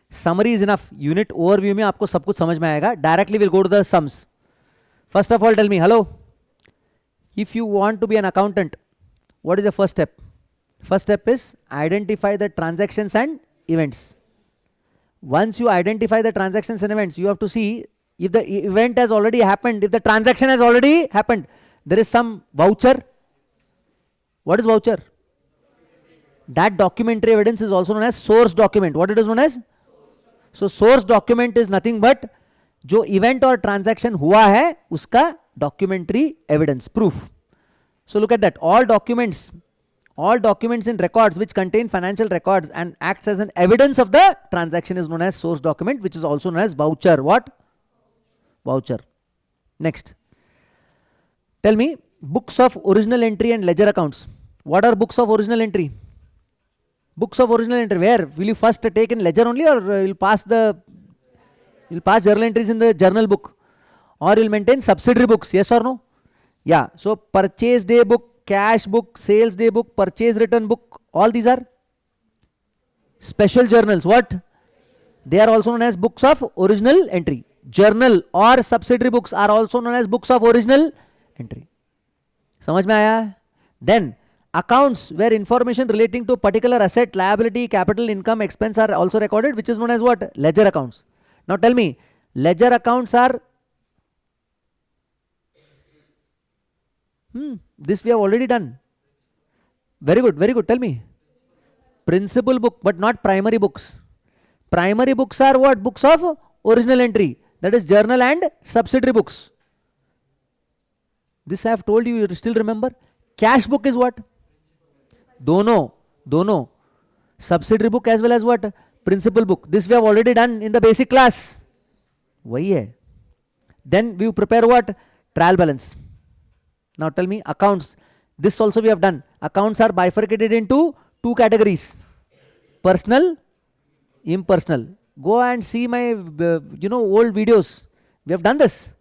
Summary is enough. Unit overview में आपको सब कुछ समझ में आएगा. Directly we'll go to the sums. First of all, tell me, hello. If you want to be an accountant, what is the first step? First step is identify the transactions and events. Once you identify the transactions and events, you have to see if the event has already happened, if the transaction has already happened, there is some voucher. What is voucher? That documentary evidence is also known as source document. What it is known as? So source document is nothing but जो event और transaction हुआ है उसका documentary evidence, proof. So look at that. All documents in records which contain financial records and acts as an evidence of the transaction is known as source document, which is also known as voucher. What? Voucher. Next. Tell me, books of original entry and ledger accounts. What are books of original entry? Books of original entry. Where? Will you first take in ledger only, or you'll pass journal entries in the journal book, or you'll maintain subsidiary books? Yes or no? Yeah. So purchase day book, cash book, sales day book, purchase return book, all these are special journals. What? They are also known as books of original entry. Journal or subsidiary books are also known as books of original entry. समझ में आया? Then accounts where information relating to a particular asset, liability, capital, income, expense are also recorded, which is known as what? Ledger accounts. Now tell me, ledger accounts are This we have already done. Very good, very good. Tell me. Principal book, but not primary books. Primary books are what? Books of original entry. That is journal and subsidiary books. This I have told you, you still remember? Cash book is what? Dono. Subsidiary book as well as what? Principal book. This we have already done in the basic class. वही है. Then we prepare what? Trial balance. Now tell me, accounts. This also we have done. Accounts are bifurcated into two categories: personal, impersonal. Go and see my old videos. We have done this.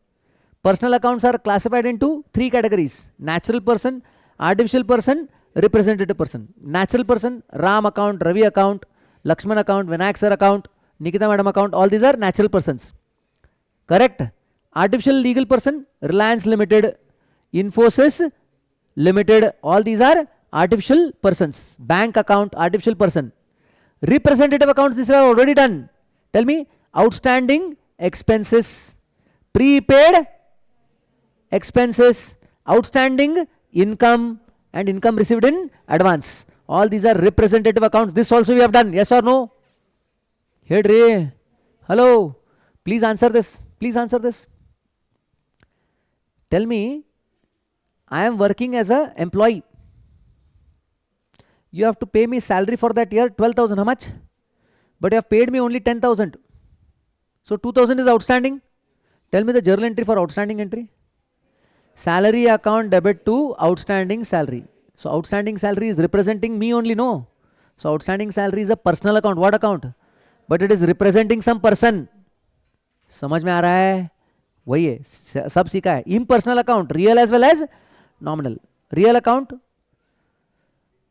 Personal accounts are classified into three categories: natural person, artificial person, representative person. Natural person, Ram account, Ravi account, Lakshman account, Vinayak sir account, Nikita madam account. All these are natural persons. Correct? Artificial legal person, Reliance Limited, Infosys Limited. All these are artificial persons. Bank account, artificial person. Representative accounts, this we have already done. Tell me, outstanding expenses, prepaid expenses, outstanding income, and income received in advance. All these are representative accounts. This also we have done. Yes or no? Here, Ray. Hello. Please answer this. Please answer this. Tell me, I am working as an employee. You have to pay me salary for that year, 12,000. How much? But you have paid me only 10,000. So 2,000 is outstanding. Tell me the journal entry for outstanding entry. Salary account debit to outstanding salary. So outstanding salary is representing me only, no? So outstanding salary is a personal account. What account? But it is representing some person. समझ में आ रहा है? वही है, सब सीखा है. Impersonal account, real as well as nominal. Real account,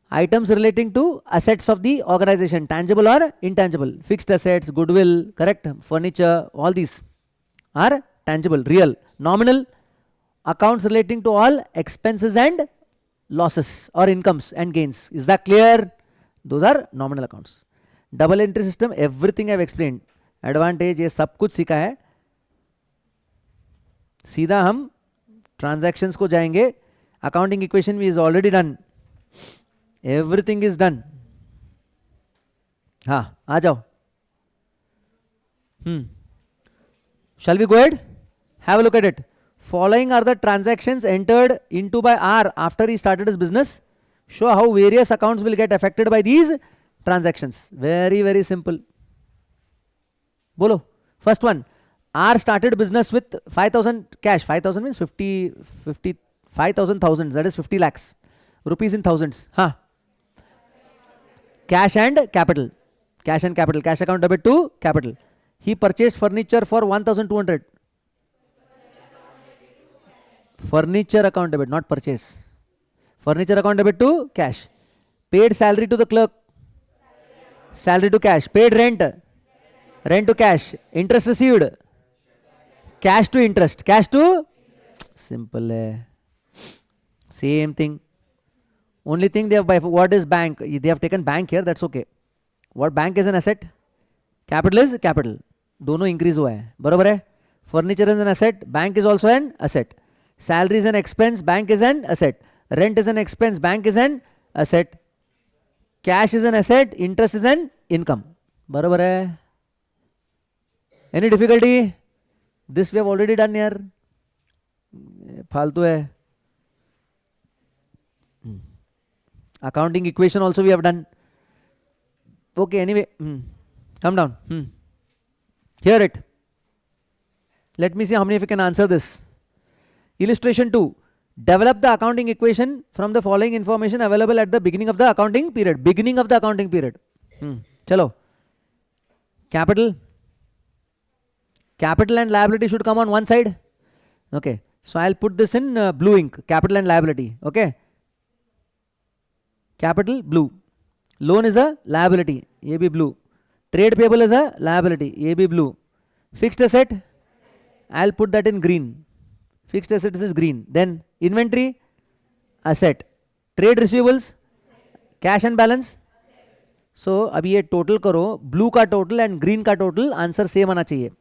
items relating to assets of the organization, tangible or intangible. Fixed assets, goodwill, correct? Furniture, all these are tangible, real. Nominal, accounts relating to all expenses and losses or incomes and gains. Is that clear? Those are nominal accounts. Double entry system, everything I have explained. Advantage, ये सब कुछ सीखा है. सीधा हम transactions को जाएंगे. Accounting equation is already done. Everything is done. हाँ, आ जाओ. Shall we go ahead? Have a look at it. Following are the transactions entered into by R after he started his business. Show how various accounts will get affected by these transactions. Very, very simple. Bolo. First one. R started business with 5,000 cash. 5,000 means 5,000 thousands. That is 50 lakhs. Rupees in thousands. Huh. Cash and capital. Cash and capital. Cash account debit to capital. He purchased furniture for 1,200. Furniture account debit, not purchase. Furniture account debit to cash. Paid salary to the clerk. Salary to cash. Paid rent. Rent to cash. Interest received. Cash to interest. Cash to simple. Same thing. Only thing they have by what is bank? They have taken bank here. That's okay. What bank is an asset? Capital is capital. दोनों increase हुआ है. बरोबर है? Furniture is an asset. Bank is also an asset. Salary is an expense. Bank is an asset. Rent is an expense. Bank is an asset. Cash is an asset. Interest is an income. बरोबर है? Any difficulty? This we have already done here. फालतू है. Accounting equation also we have done. Okay, anyway. Come down. Hear it. Let me see how many of you can answer this. Illustration 2. Develop the accounting equation from the following information available at the beginning of the accounting period. Beginning of the accounting period. Chalo. Capital. Capital and liability should come on one side. Okay. So I'll put this in blue ink. Capital and liability. Okay. Capital, blue. Loan is a liability. Ye bhi blue. Trade payable is a liability. Ye bhi blue. Fixed asset. I'll put that in green. Fixed assets is green. Then inventory, asset. Trade receivables, cash and balance. So अभी ये total करो. Blue का total and green का total answer same आना चाहिए.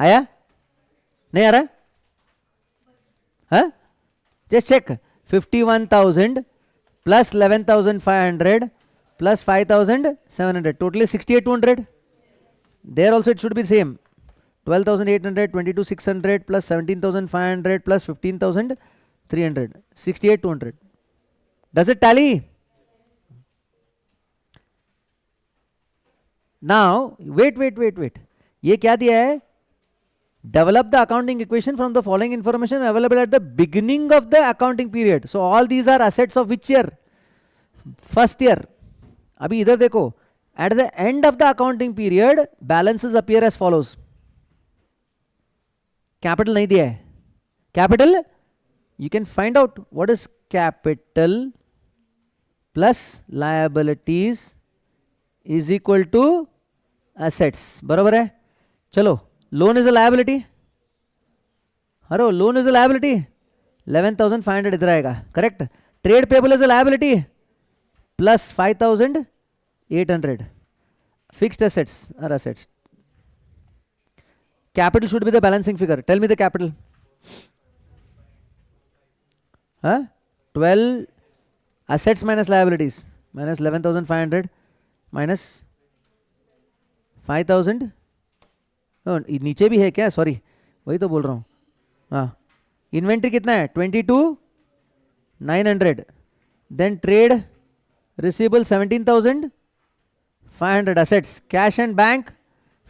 आया नहीं आ रहा? हाँ, just check. 51,000 plus 11,500 plus 5,700, total is 68,200. There also it should be same. 12,800, 22,600 plus 17,500 plus 15,300, 68,200. Does it tally? Now wait. ये क्या दिया है? Develop the accounting equation from the following information available at the beginning of the accounting period. So all these are assets of which year? First year. अभी इधर देखो, at the end of the accounting period balances appear as follows. Capital नहीं दिया है. Capital, you can find out what is capital plus liabilities is equal to assets. बराबर है? चलो, loan is a liability. हरो, loan is a liability. 11,500 इधर आएगा. Correct. Trade payable is a liability plus 5,800. Fixed assets are assets. Capital should be the balancing figure. Tell me the capital. 12 assets minus liabilities minus 11,500 minus 5,000. नीचे भी है क्या? Sorry, वही तो बोल रहा हूँ. हाँ, इन्वेंट्री कितना है? 22,900. Then trade receivable 17,500. assets, cash and bank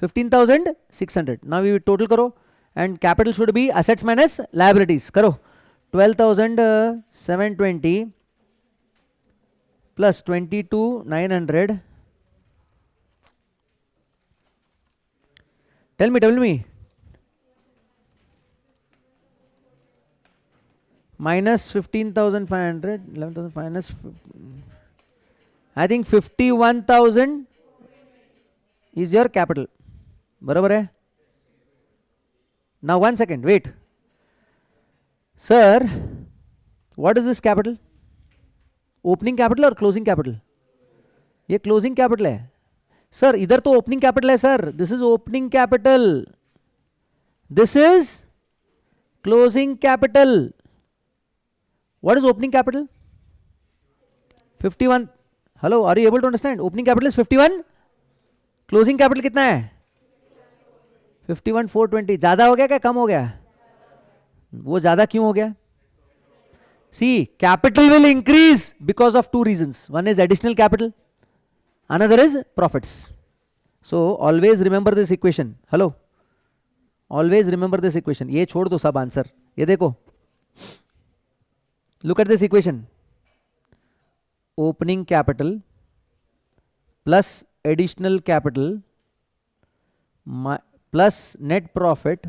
15,600. now we total करो and capital should be assets minus liabilities. करो 12,720 plus 22,900. Tell me. Minus 15,500, 11,000 minus, I think 51,000 is your capital. बराबर है? Now one second, wait. Sir, what is this capital? Opening capital or closing capital? ये closing capital है. Sir इधर तो opening capital है sir. This is opening capital, this is closing capital. What is opening capital? 51. Hello, are you able to understand? Opening capital is 51. Closing capital कितना है? 51,420. ज्यादा हो गया क्या कम हो गया? वो ज्यादा क्यों हो गया? See, capital will increase because of two reasons. One is additional capital, another is profits. So always remember this equation. Hello, always remember this equation. ये छोड़ दो सब आंसर. ये देखो, look at this equation. Opening capital plus additional capital plus net profit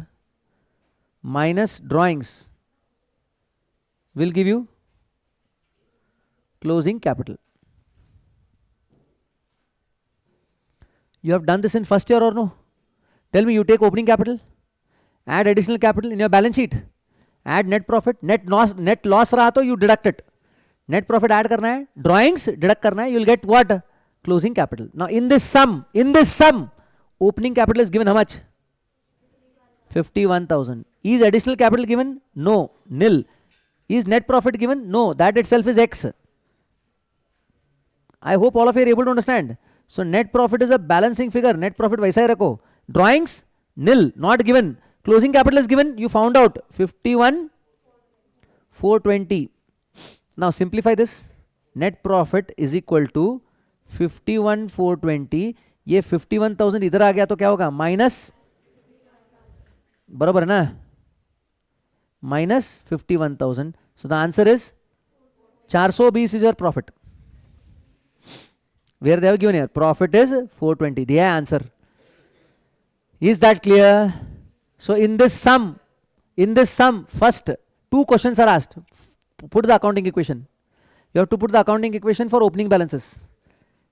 minus drawings will give you closing capital. You have done this in first year or no? Tell me, you take opening capital, add additional capital in your balance sheet, add net profit, net loss रहा तो you deduct it. Net profit add करना है, drawings deduct करना है, you will get what? Closing capital. Now in this sum, opening capital is given how much? 51,000. Is additional capital given? No, nil. Is net profit given? No, that itself is X. I hope all of you are able to understand. So net profit is a balancing figure. Net profit वैसा ही रखो. Drawings nil, not given. Closing capital is given. You found out 51,420. Now simplify this. Net profit is equal to 51,420. ये 51,000 इधर आ गया तो क्या होगा? Minus, बराबर है ना? Minus 51,000. So the answer is 420 is your profit. Where they have given here, profit is 420. दिया है answer. Is that clear? So in this sum, first two questions are asked. Put the accounting equation. You have to put the accounting equation for opening balances.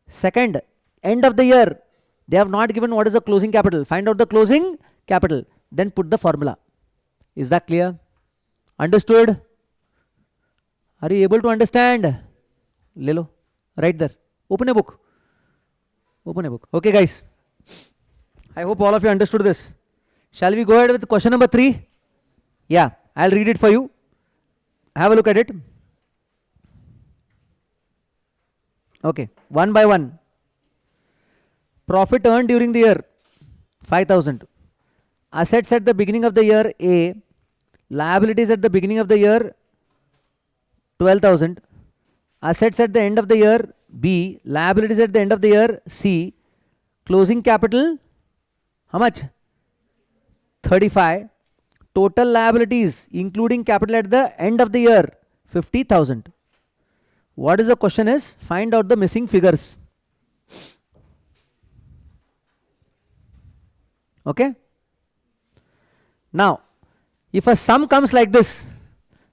Second, end of the year, they have not given what is the closing capital. Find out the closing capital, then put the formula. Is that clear? Understood? Are you able to understand? ले लो, right there. Open a book. Okay guys, I hope all of you understood this. Shall we go ahead with question number 3? Yeah, I'll read it for you. Have a look at it. Okay, one by one. Profit earned during the year 5,000. Assets at the beginning of the year A. Liabilities at the beginning of the year 12,000. Assets at the end of the year B. Liabilities at the end of the year C. Closing capital, how much? 35. Total liabilities including capital at the end of the year 50,000. What is the question is? Find out the missing figures. Okay. Now, if a sum comes like this,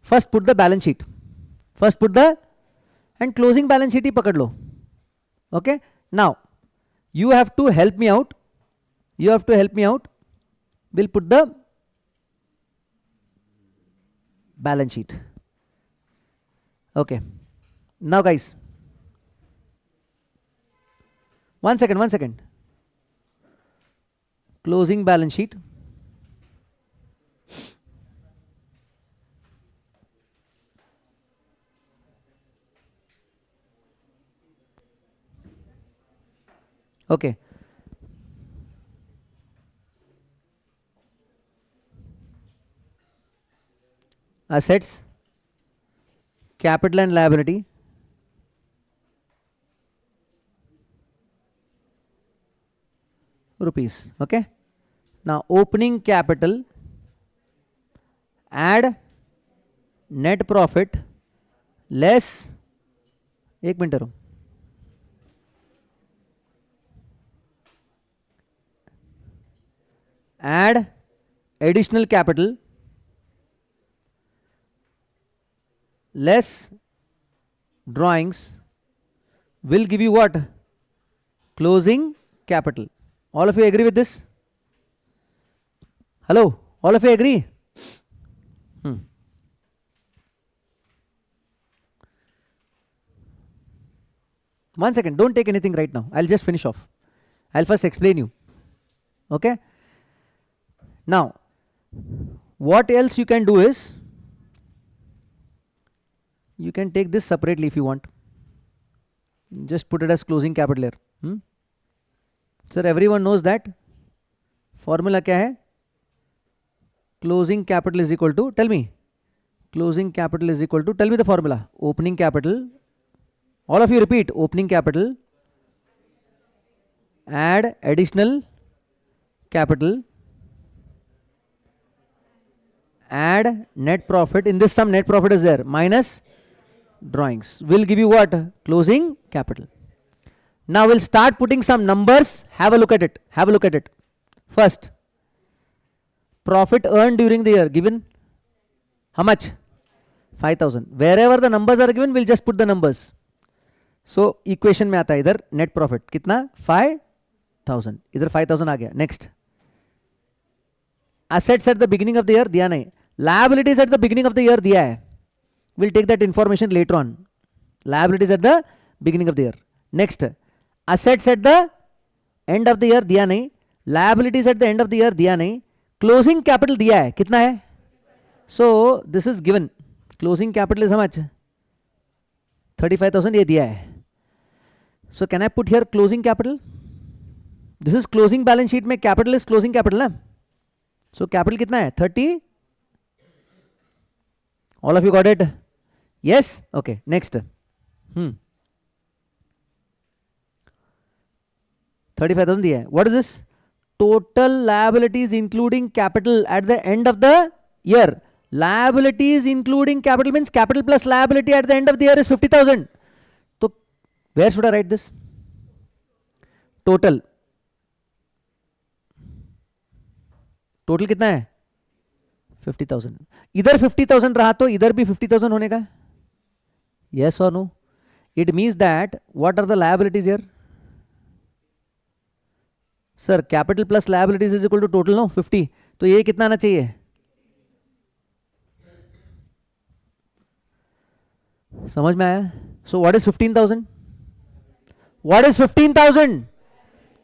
first put the balance sheet. First put the and closing balance sheet hi pakad lo. Okay. Now, you have to help me out. You have to help me out. We'll put the balance sheet. Okay. Now guys, one second. Closing balance sheet. Okay. Assets, capital and liability. Rupees. Okay. Now opening capital, add net profit less, एक minute रुको, add additional capital less drawings will give you what? Closing capital. All of you agree with this? Hello? All of you agree? One second, don't take anything right now. I'll just finish off. I'll first explain you. Okay? Now, what else you can do is, you can take this separately if you want. Just put it as closing capital here. Sir, everyone knows that formula क्या है? Closing capital is equal to, tell me. Closing capital is equal to, tell me the formula. Opening capital. All of you repeat. Opening capital. Add additional capital. Add net profit. In this sum, net profit is there. Minus drawings. Will give you what? Closing capital. Now we'll start putting some numbers. Have a look at it. Have a look at it. First, profit earned during the year given. How much? 5,000. Wherever the numbers are given, we'll just put the numbers. So equation में आता है इधर net profit कितना? 5,000. इधर 5,000 आ गया. Next. Assets at the beginning of the year दिया नहीं. Liabilities at the beginning of the year दिया है. We'll take that information later on. Liabilities at the beginning of the year. Next. Assets at the end of the year दिया नहीं. Liabilities at the end of the year दिया नहीं. Closing capital दिया है. कितना है? So this is given. Closing capital is how much? 35,000 ये दिया है. So can I put here closing capital? This is closing balance sheet में capital is closing capital ना. So capital कितना है? 30. All of you got it? Yes? Okay. Next. 35,000 दिया है. What is this? Total liabilities including capital at the end of the year. Liabilities including capital means capital plus liability at the end of the year is 50,000. So where should I write this? Total. Total कितना है? 50,000. इधर 50,000 रहा तो इधर भी 50,000 होने का? Yes or no? It means that what are the liabilities here? Sir, capital plus liabilities is equal to total, no? 50. तो ये कितना आना चाहिए? समझ में आया? So what is 15,000? What is 15,000?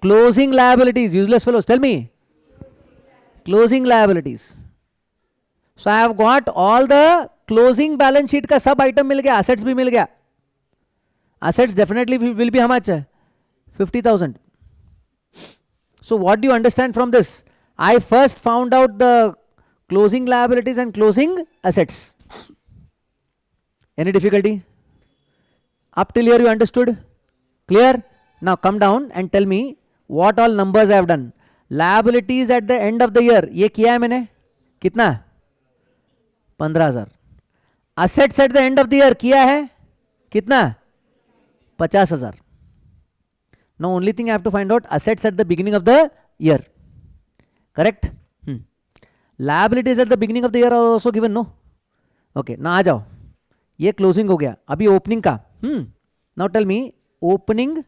Closing liabilities. Useless fellows, tell me. closing liabilities. So I have got all the closing balance sheet का सब item मिल गया, assets भी मिल गया. Assets definitely will be how much? 50,000. So what do you understand from this? I first found out the closing liabilities and closing assets. Any difficulty? Up till here you understood? Clear? Now come down and tell me what all numbers I have done. Liabilities at the end of the year, ये किया है मैंने, कितना? 15,000. Assets at the end of the year किया है, कितना? 50,000. Now only thing I have to find out assets at the beginning of the year. Correct? Liabilities at the beginning of the year are also given, no? Okay, now आ जाओ. ये closing हो गया. अभी opening का. Now tell me opening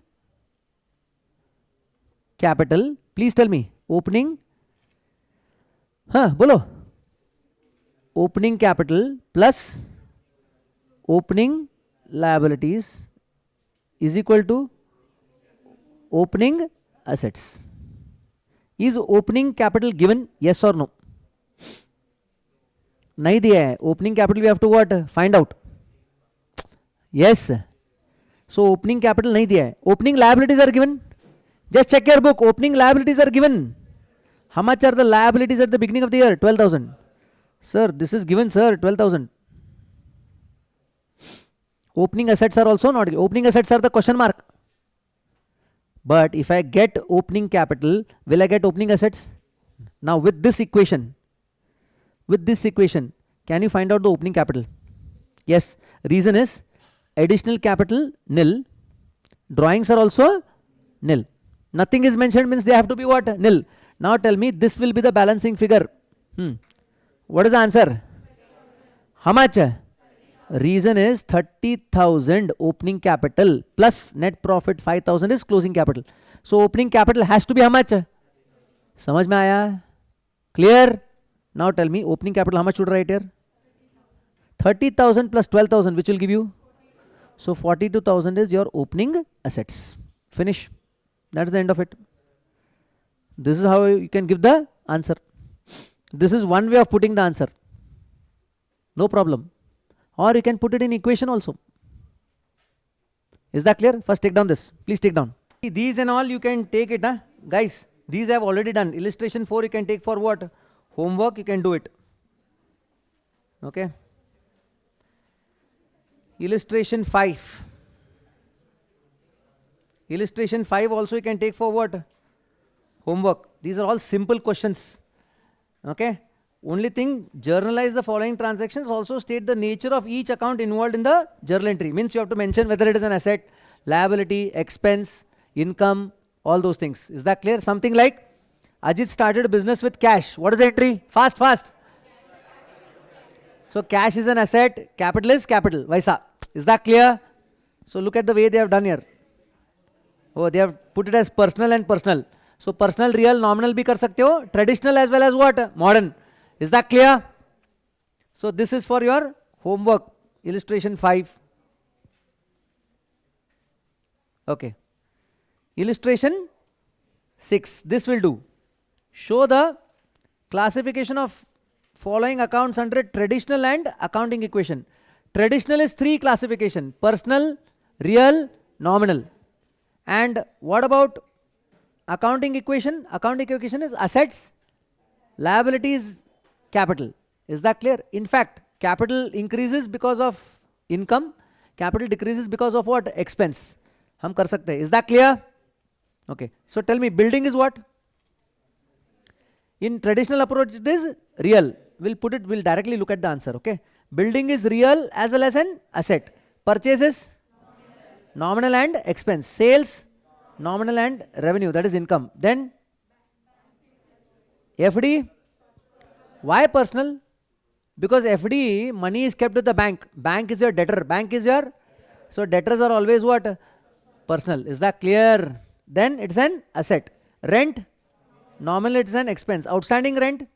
capital. Please tell me opening. हाँ बोलो. Opening capital plus opening liabilities is equal to opening assets. Is opening capital given? Yes or no? नहीं दिया है. Opening capital we have to what? Find out. Yes. So opening capital नहीं दिया है. Opening liabilities are given. Just check your book. Opening liabilities are given. How much are the liabilities at the beginning of the year? 12,000. Sir, this is given, sir. 12,000. Opening assets are also not given. Opening assets are the question mark. But if I get opening capital, will I get opening assets? Now with this equation, can you find out the opening capital? Yes. Reason is additional capital nil. Drawings are also nil. Nothing is mentioned means they have to be what? Nil. Now tell me this will be the balancing figure. What is the answer? How much? Reason is 30,000 opening capital plus net profit 5,000 is closing capital. So opening capital has to be how much? समझ में आया? Clear? Now tell me opening capital how much should I write here? 30,000 plus 12,000 which will give you? So 42,000 is your opening assets. Finish. That's the end of it. This is how you can give the answer. This is one way of putting the answer. No problem. Or you can put it in equation also. Is that clear? First take down this. Please take down. These and all you can take it, huh? Guys. These I have already done. Illustration 4 you can take for what? Homework, you can do it. Okay. Illustration 5. Illustration 5 also you can take for what? Homework. These are all simple questions. Okay. Only thing, journalize the following transactions. Also state the nature of each account involved in the journal entry. Means you have to mention whether it is an asset, liability, expense, income, all those things. Is that clear? Something like Ajit started a business with cash. What is the entry? Fast, fast. So cash is an asset, capital is capital. Vaisa. Is that clear? So look at the way they have done here. Oh, they have put it as personal and personal. So personal, real, nominal bhi kar sakte ho. Traditional as well as what? Modern. Is that clear? So this is for your homework. Illustration 5. Okay. Illustration 6. This will do. Show the classification of following accounts under traditional and accounting equation. Traditional is 3 classification. Personal, real, nominal. And what about accounting equation? Accounting equation is assets, liabilities, capital. Is that clear? In fact, capital increases because of income. Capital decreases because of what? Expense. हम कर सकते हैं. Is that clear? Okay. So tell me, building is what? In traditional approach, it is real. We'll directly look at the answer. Okay. Building is real as well as an asset. Purchase is nominal and expense. Sales, nominal and revenue. That is income. Then FD. Why personal? Because FD, money is kept with the bank. Bank is your debtor. Bank is your. So debtors are always what? Personal. Is that clear? Then it's an asset. Rent, nominal, it's an expense. Outstanding rent,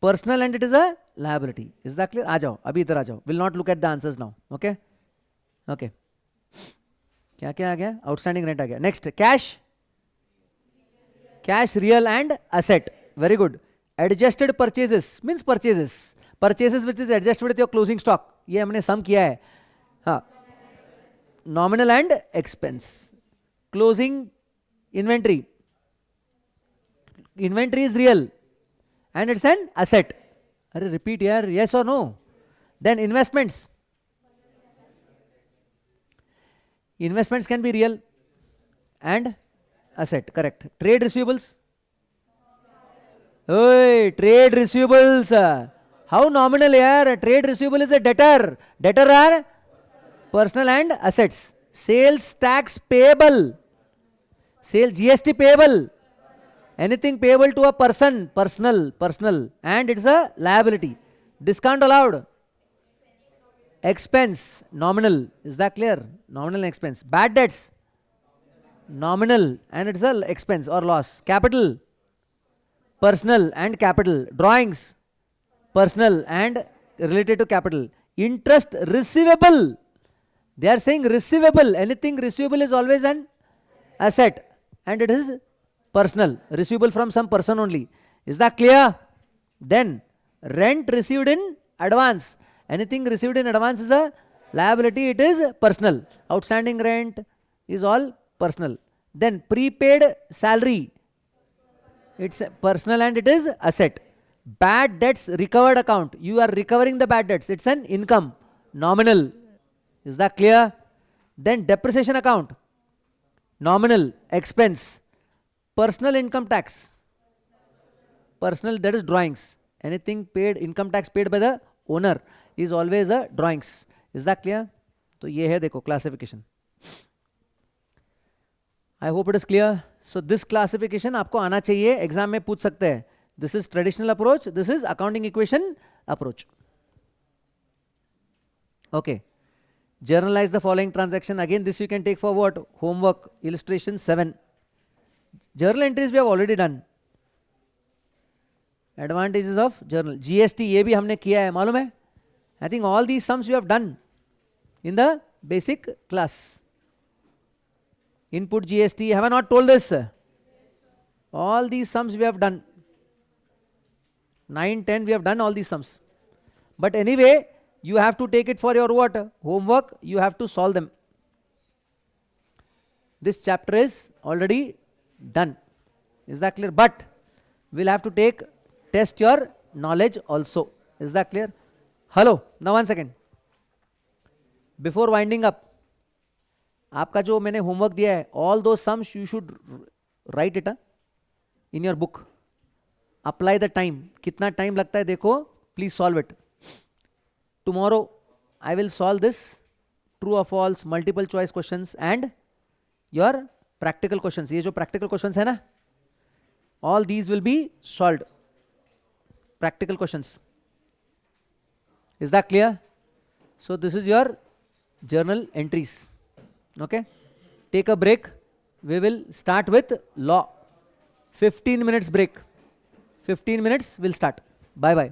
personal, and it is a liability. Is that clear? आ जाओ, अभी इधर आ जाओ. We'll not look at the answers now. Okay? Okay. क्या क्या आ गया? Outstanding rent आ गया. Next, cash. Cash, real and asset. Very good. Adjusted purchases means purchases. Purchases which is adjusted with your closing stock. ये हमने sum किया है. हाँ. Nominal and expense. Closing inventory. Inventory is real and it's an asset. Repeat here, yes or no? Then investments. Investments can be real and asset, correct. Trade receivables. Hey, trade receivables. How nominal here? Trade receivable is a debtor. Debtor are personal and assets. Sales tax payable. Sales GST payable. Anything payable to a person, personal, and it's a liability. Discount allowed. Expense, nominal. Is that clear? Nominal expense. Bad debts, nominal, and it's a expense or loss. Capital, personal and capital. Drawings, personal and related to capital. Interest receivable. They are saying receivable. Anything receivable is always an asset, and it is personal, receivable from some person only. Is that clear? Then rent received in advance. Anything received in advance is a liability, it is personal. Outstanding rent is all personal. Then prepaid salary, it's personal and it is asset. Bad debts recovered account, you are recovering the bad debts, it's an income, nominal. Is that clear? Then depreciation account, nominal, expense. Personal income tax, personal, that is drawings. Anything paid, income tax paid by the owner is always a drawings. Is that clear? So ये है देखो classification. I hope it is clear. So this classification आपको आना चाहिए, exam में पूछ सकते हैं. This is traditional approach, this is accounting equation approach. Okay. Journalize the following transaction. Again, this you can take for what? Homework, illustration 7. Journal entries we have already done. Advantages of journal. GST ये भी हमने किया है, मालूम है? I think all these sums we have done in the basic class. Input GST, have I not told this? All these sums we have done. 9, 10 we have done all these sums. But anyway, you have to take it for your what? Homework, you have to solve them. This chapter is already done. Is that clear? But we'll have to test your knowledge also. Is that clear? Hello, now 1 second. Before winding up, आपका जो मैंने homework दिया है, all those sums you should write it in your book. Apply the time. कितना time लगता है देखो, please solve it. Tomorrow I will solve this true or false, multiple choice questions and your practical questions. ये जो practical questions है ना, all these will be solved. Practical questions. Is that clear? So this is your journal entries. Okay. Take a break. We will start with law. 15 minutes break. 15 minutes we'll start. Bye bye.